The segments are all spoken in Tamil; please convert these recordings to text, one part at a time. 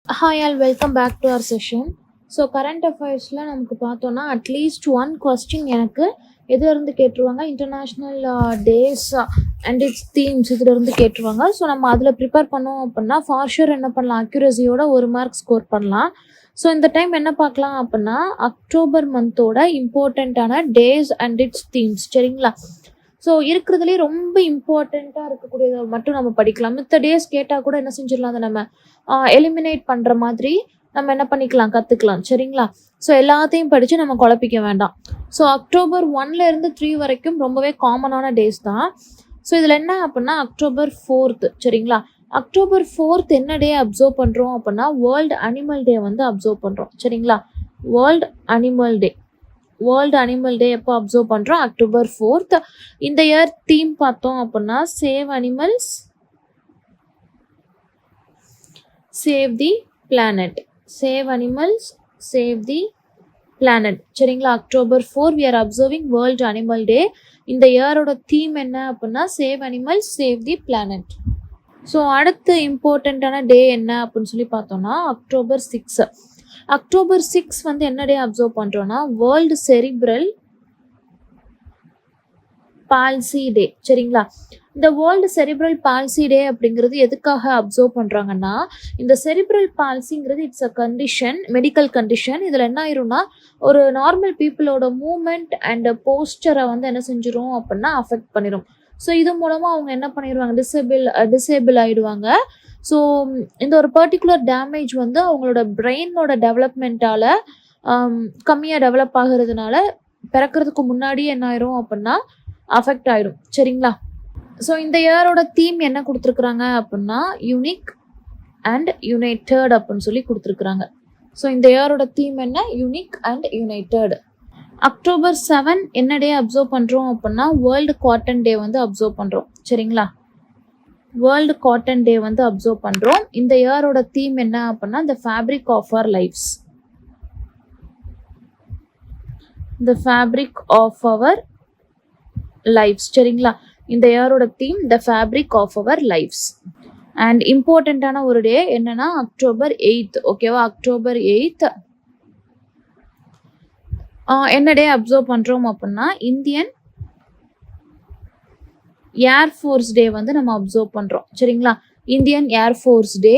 Hi, all. Welcome back to our session. So current அஃபேர்ஸில் நமக்கு பார்த்தோன்னா அட்லீஸ்ட் ஒன் கொஸ்டின் எனக்கு எதுலேருந்து கேட்டுருவாங்க, international days and its themes இதிலிருந்து கேட்டுருவாங்க. ஸோ நம்ம அதில் ப்ரிப்பேர் பண்ணோம் அப்படின்னா ஃபார் ஷூர் என்ன பண்ணலாம், அக்யூரஸியோட 1 மார்க் ஸ்கோர் பண்ணலாம். ஸோ இந்த டைம் என்ன பார்க்கலாம் அப்படின்னா அக்டோபர் மந்தோட இம்பார்ட்டண்ட்டான டேஸ் அண்ட் இட்ஸ் தீம்ஸ். சரிங்களா? ஸோ இருக்கிறதுலே ரொம்ப இம்பார்ட்டண்ட்டாக இருக்கக்கூடியதை மட்டும் நம்ம படிக்கலாம். மித்த டேஸ் கேட்டால் கூட என்ன செஞ்சிடலாம், அதை நம்ம எலிமினேட் பண்ணுற மாதிரி நம்ம என்ன பண்ணிக்கலாம், கற்றுக்கலாம். சரிங்களா? ஸோ எல்லாத்தையும் படித்து நம்ம குழப்பிக்க வேண்டாம். ஸோ அக்டோபர் 1லேருந்து 3 வரைக்கும் ரொம்பவே காமனான டேஸ் தான். ஸோ இதில் என்ன அப்படின்னா அக்டோபர் 4th. சரிங்களா? அக்டோபர் 4th என்ன டே அப்சர்வ் பண்ணுறோம் அப்படின்னா வேர்ல்டு அனிமல் டே வந்து அப்சர்வ் பண்ணுறோம். சரிங்களா? வேர்ல்டு அனிமல் டே. வேர்ல்டு அனிமல் டே எப்போ அப்சர்வ் பண்ணுறோம், அக்டோபர் 4th. இந்த இயர் தீம் பார்த்தோம் அப்படின்னா save animals, save the planet. Save animals, save the planet. சரிங்களா? October 4 we are observing world animal day. இந்த இயரோட தீம் என்ன அப்படின்னா save animals, save the planet. So அடுத்து இம்பார்ட்டண்ட்டான டே என்ன அப்படின்னு சொல்லி பார்த்தோம்னா அக்டோபர் 6. அக்டோபர் 6 வந்து என்ன டே அப்சர்வ் பண்ணுறோன்னா வேர்ல்டு செரிப்ரல் பால்சி டே. சரிங்களா? இந்த வேர்ல்டு செரிப்ரல் பால்சி டே அப்படிங்கிறது எதுக்காக அப்சர்வ் பண்ணுறாங்கன்னா, இந்த செரிப்ரல் பால்சிங்கிறது it's a condition, medical condition. இதில் என்ன ஆயிரும்னா ஒரு நார்மல் பீப்புளோட மூமெண்ட் அண்ட் போஸ்டரை வந்து என்ன செஞ்சிரும் அப்படின்னா அஃபெக்ட் பண்ணிடும். ஸோ இது மூலமாக அவங்க என்ன பண்ணிடுவாங்க, டிசேபிள் ஆகிடுவாங்க. ஸோ இந்த ஒரு பர்டிகுலர் டேமேஜ் வந்து அவங்களோட பிரெயினோட டெவலப்மெண்ட்டால் கம்மியாக டெவலப் ஆகுறதுனால பிறக்கிறதுக்கு முன்னாடியே என்ன ஆயிரும் அப்படின்னா அஃபெக்ட் ஆயிடும். சரிங்களா? ஸோ இந்த இயரோட தீம் என்ன கொடுத்துருக்குறாங்க அப்படின்னா யூனிக் அண்ட் யுனைடெட் அப்படின்னு சொல்லி கொடுத்துருக்குறாங்க. ஸோ இந்த இயரோட தீம் என்ன, யூனிக் அண்ட் யுனைடெட். அக்டோபர் 7 என்ன டே அப்சர்வ் பண்ணுறோம் அப்படின்னா வேர்ல்டு காட்டன் டே வந்து அப்சர்வ் பண்ணுறோம். சரிங்களா? வேர்ல்டு காட்டன் டே வந்து அப்சர்வ் பண்ணுறோம். இந்த இயரோட தீம் என்ன அப்படின்னா the fabric of our lives. The fabric of our lives. சரிங்களா? இந்த இயரோட theme the fabric of our lives. And இம்பார்ட்டண்ட்டான ஒரு டே என்னன்னா அக்டோபர் 8. ஓகேவா? அக்டோபர் 8 என்ன டே அப்சர்வ் பண்ணுறோம் அப்படின்னா இந்தியன் ஏர்ஃபோர்ஸ் டே வந்து நம்ம அப்சர்வ் பண்ணுறோம். சரிங்களா? இந்தியன் ஏர்ஃபோர்ஸ் டே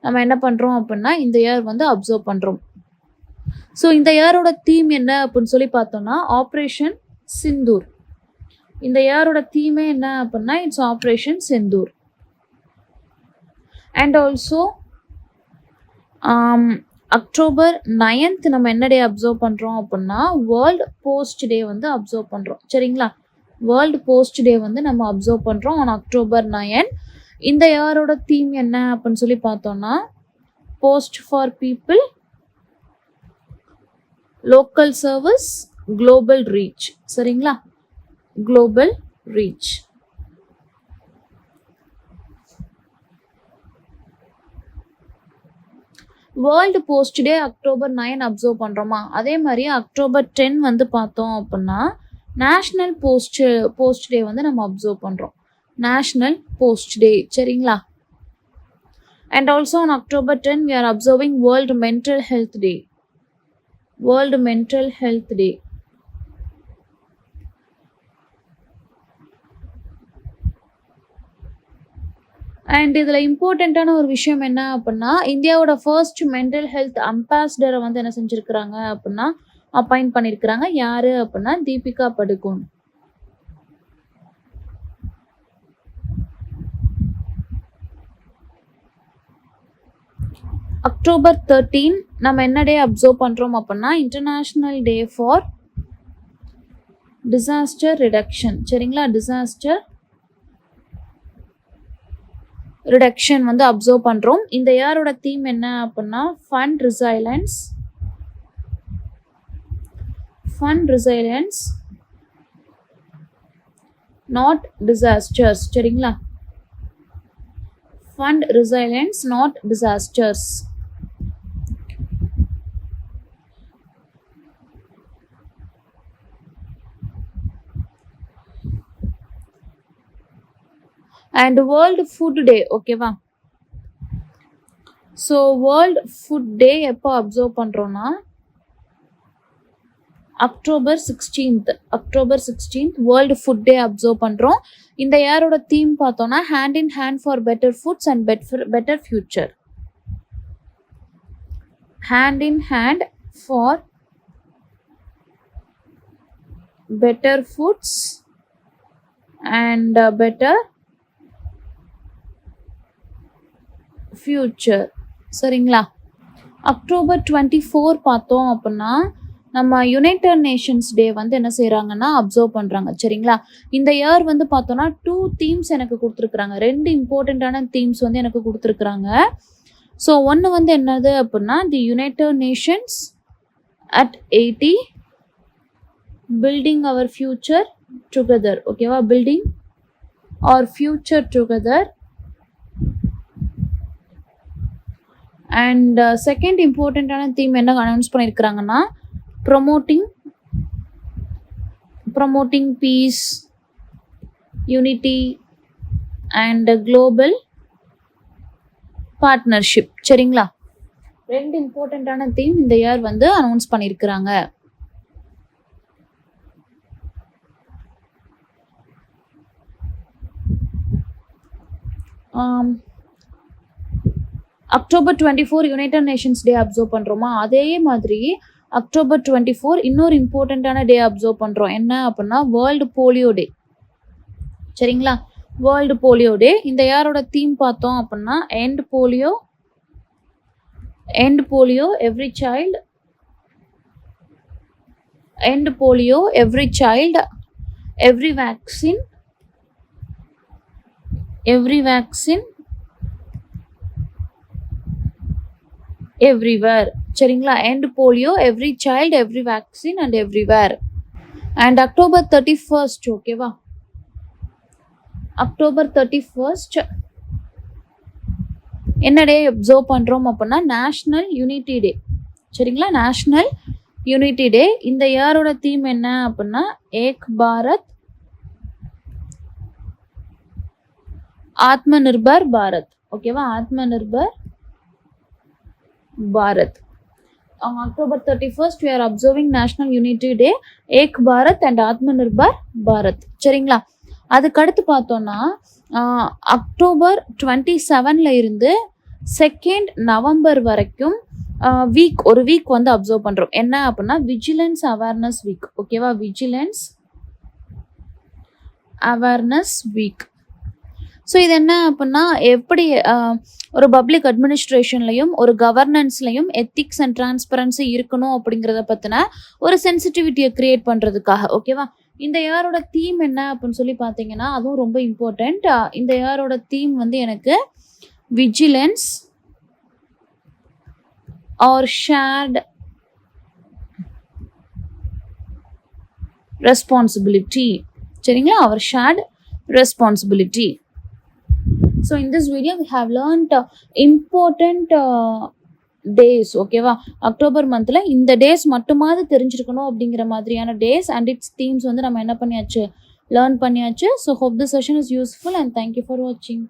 நம்ம என்ன பண்ணுறோம் அப்படின்னா இந்த இயர் வந்து அப்சர்வ் பண்ணுறோம். ஸோ இந்த இயரோட தீம் என்ன அப்படின்னு சொல்லி பார்த்தோம்னா ஆப்ரேஷன் சிந்தூர். இந்த இயரோட தீமே என்ன அப்படின்னா it's operation Sindoor. And also October 9th நம்ம என்ன டே அப்சர்வ் பண்ணுறோம் அப்படின்னா வேர்ல்டு போஸ்ட் டே வந்து அப்சர்வ் பண்ணுறோம். சரிங்களா? வேர்ல்டு போஸ்ட் டே வந்து நம்ம அப்சர்வ் பண்ணுறோம் ஆன் அக்டோபர் 9. இந்த இயரோட தீம் என்ன அப்படின்னு சொல்லி பார்த்தோம்னா post for people, local service, global reach. சரிங்களா? Global reach. World post day October 9 observe பண்ணுறோமா, அதே மாதிரி அக்டோபர் 10 வந்து பார்த்தோம் அப்படின்னா நேஷ்னல் போஸ்ட் டே வந்து நம்ம அப்சர்வ் பண்ணுறோம். நேஷ்னல் போஸ்ட் டே. சரிங்களா? And also on October 10 we are observing world mental health day. World mental health day. And இதில் இம்பார்ட்டண்ட்டான ஒரு விஷயம் என்ன அப்படின்னா இந்தியாவோட ஃபர்ஸ்ட் மென்டல் ஹெல்த் அம்பாசிடரை வந்து என்ன செஞ்சுருக்கிறாங்க அப்படின்னா அப்பாயிண்ட் பண்ணியிருக்கிறாங்க. யார் அப்படின்னா தீபிகா படுகோன். அக்டோபர் 13 நம்ம என்ன டே அப்சர்வ் பண்ணுறோம் அப்படின்னா international day for disaster reduction. சரிங்களா? டிசாஸ்டர் ரிடக்ஷன் வந்து அப்சர்வ் பண்ணுறோம். இந்த இயரோட தீம் என்ன அப்படின்னா fund resilience, fund resilience not disasters. சரிங்களா? Fund resilience not disasters. And world food day. ஓகேவா? ஸோ வேர்ல்ட் ஃபுட் டே எப்போ அப்சர்வ் பண்ணுறோன்னா October 16th world food day observe பண்ணுறோம். இந்த இயரோட தீம் பார்த்தோன்னா hand in hand for better foods and better future. Hand in hand for better foods and better future. சரிங்களா? அக்டோபர் 24 பார்த்தோம் அப்படின்னா நம்ம யுனைடெட் நேஷன்ஸ் டே வந்து என்ன செய்கிறாங்கன்னா அப்சர்வ் பண்ணுறாங்க. சரிங்களா? இந்த இயர் வந்து பார்த்தோன்னா 2 themes எனக்கு கொடுத்துருக்குறாங்க. 2 இம்பார்ட்டண்ட்டான தீம்ஸ் வந்து எனக்கு கொடுத்துருக்குறாங்க. ஸோ ஒன்று வந்து என்னது அப்படின்னா தி United Nations at 80 building our future together. ஓகேவா? building our future together. and second இம்பார்ட்டண்ட்டான தீம் என்ன announce பண்ணியிருக்கிறாங்கன்னா promoting peace, unity and global partnership. சரிங்களா? 2 இம்பார்ட்டண்ட்டான தீம் இந்த இயர் வந்து அனௌன்ஸ் பண்ணியிருக்கிறாங்க. October 24 united nations day observe பண்ணுறோமா, அதே மாதிரி அக்டோபர் 24 இன்னொரு இம்பார்ட்டண்ட்டான டே அப்சர்வ் பண்ணுறோம். என்ன அப்படின்னா வேர்ல்டு போலியோ டே. சரிங்களா? வேர்ல்டு போலியோ டே. இந்த யாரோட தீம் பார்த்தோம் அப்படின்னா end polio every child, end polio every child, every vaccine everywhere. சரிங்களா? End polio every child, every vaccine and everywhere. And October 31 ஓகேவா? அக்டோபர் 31 என்ன டே அப்சர்வ் பண்ணுறோம் அப்படின்னா நேஷ்னல் யூனிட்டி டே. சரிங்களா? நேஷ்னல் யூனிட்டி டே. இந்த இயரோட தீம் என்ன அப்படின்னா ஏக் பாரத் ஆத்மநிர்பர் பாரத். ஓகேவா? Atmanirbhar Bharat. October 31 we are observing National Unity Day, Ek Bharat and Atmanirbhar Bharat. சரிங்களா? அதுக்கடுத்து பார்த்தோன்னா அக்டோபர் 27 இருந்து 2 நவம்பர் வரைக்கும் ஒரு வீக் வந்து அப்சர்வ் பண்ணுறோம். என்ன அப்படின்னா விஜிலன்ஸ் அவேர்னஸ் வீக். ஓகேவா? Vigilance awareness week. ஸோ இது என்ன அப்படின்னா எப்படி ஒரு பப்ளிக் அட்மினிஸ்ட்ரேஷன்லையும் ஒரு கவர்னன்ஸ்லையும் எத்திக்ஸ் அண்ட் டிரான்ஸ்பரன்சி இருக்கணும் அப்படிங்கிறத பற்றின ஒரு சென்சிட்டிவிட்டியை கிரியேட் பண்ணுறதுக்காக. ஓகேவா? இந்த இயரோட தீம் என்ன அப்படின்னு சொல்லி பார்த்தீங்கன்னா அதுவும் ரொம்ப இம்பார்ட்டண்ட். இந்த இயரோட தீம் வந்து எனக்கு விஜிலன்ஸ் ஆர் ஷேர்ட் ரெஸ்பான்சிபிலிட்டி. சரிங்களா? Our shared responsibility. So in this video we have learned important days. ஓகேவா? அக்டோபர் மந்த்ல இந்த டேஸ் மட்டுமாவது தெரிஞ்சிருக்கணும் அப்படிங்கிற மாதிரியான டேஸ் அண்ட் இட்ஸ் தீம்ஸ் வந்து நம்ம என்ன பண்ணியாச்சு, லேர்ன் பண்ணியாச்சு. So hope this session is useful and thank you for watching.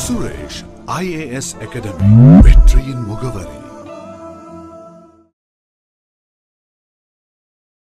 Suresh IAS Academy, வெற்றியின் முகவரி.